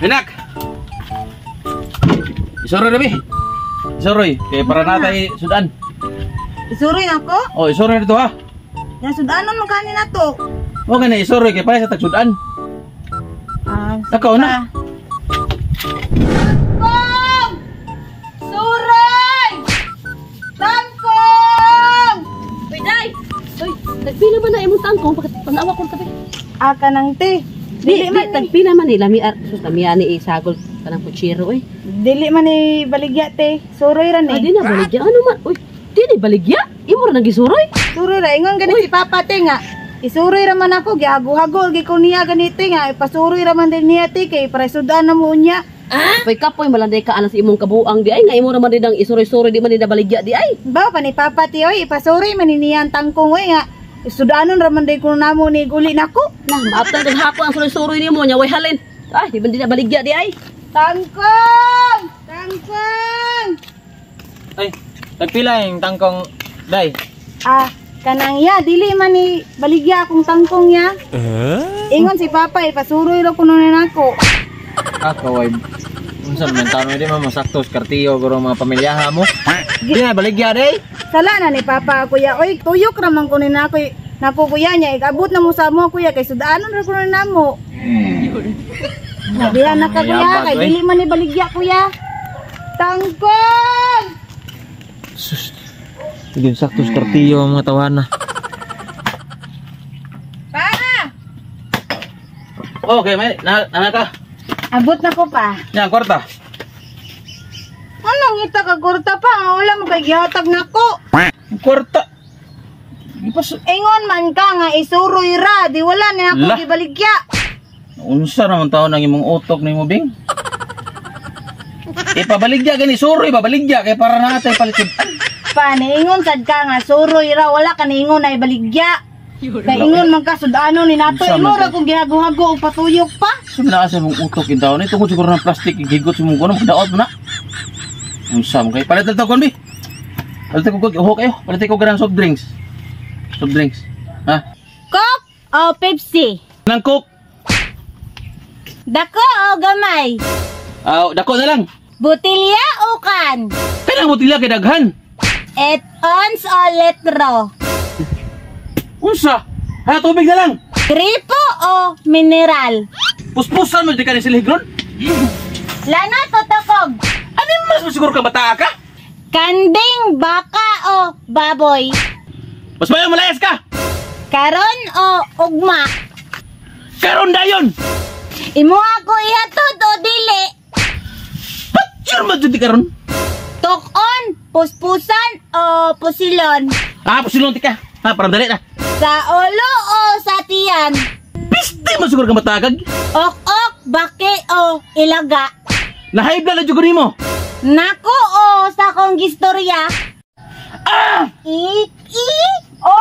Binak. Isuroy na bi. Isuroy. Kaya para natay sudan. Isuroy ako? Oh, isuroy dito ha. Yan sudanon mo kanin na to. Okay na, isuroy. Kaya para sa tagsudan. Nakaw na. Tangkong! Suroy! Tangkong! Uy, Day! Uy, tagpila man na imong tangkong pagkat panawa ko tabi. Aka nang te. Dili man tagpila man ni lami sus lami ani isagol kanang kutsiro oy. Dili man ni baligya te. Suroy ra ni. Di na baligya ano man. Uy, di baligya. Imo ra nagisuroy. Suroy ra ingon gani si Papa te nga. Isuroy ra man ako gihago-hago gi ko niya ganito nga ipasuroy ra man din niya te kay para sudan na mo niya. Uy, kapoy malanday ka ana sa imong kabuang di ay nga imo ra man din ang isuroy-suroy di man ni baligya di ay. Ba pa ni Papa te oy ipasuroy man ni niya ang tangkong oy nga. Sudanon ra man din ko namo ni guli nako. Nah, maaptan kag hapon ang suroy-suroy nimo nya way halin. Ay, di man din baligya di ay. Tangkong! Tangkong! Ay, tagpila yung tangkong, Day. Kanang ya, dili man ni baligya akong tangkong ya. Ingon si Papa, ipasuroy ra kuno nako. Ako ay unsa man tanong di man masakto sa kartiyo guro mga pamilyaha mo. Di na baligya day. Sala na ni Papa kuya, oy tuyok ra man kuno nako. Nako kuya niya, ikabot na mo sa mo kuya kay sudanon ra kuno namo. Diyan na ka kuya, kay dili man ni baligya kuya. Tangkong! Sus. Sige sakto sa kartiyo mga tawana. Para! Okay, may ka. Abot na ko pa. Yan, kwarta. Anong ita ka kurta pa? Wala mo kay gihatag nako. Kwarta. Ingon man ka nga isuroy ra, di wala na ako gibaligya. Unsa naman taon ang imong utok nimo bing? Ipabaligya gani suroy babaligya kay para natay palitid. Pa niingon sad ka nga suroy ra, wala ka niingon na ibaligya. Kay ingon man ka sudano ni nato imo ra kung gihago-hago og patuyok pa. Sumina sa imong utok in taon ito siguro ng plastic gigot imong kuno daot mo na. Unsa mo kay palitan ta kon bi? Palitan ko uhok kayo, palitan ko ganang soft drinks. Soft drinks. Ha? Coke o Pepsi? Nang Coke. Dako o gamay? Dako na lang. Butilya o kan? Kanang butilya kay daghan. Et ons o litro? Unsa? Ha, tubig na lang. Gripo o mineral? Puspusan mo di ka ni siligron. Lana totokog? Ano mas siguro ka bata ka? Kanding, baka o baboy? Mas bayo malayas ka. Karon o ugma? Karon dayon. Imo ako ihatod o dili? Sure mo di karon? Tok-on, puspusan o pusilon? Pusilon ti ka. Parang dali na. Sa ulo o sa tiyan? Piste mo siguro ka matagag. Ok-ok, baki o ilaga? Nahay blood na jugod mo. Nako o sa kong gistorya? Ik-ik o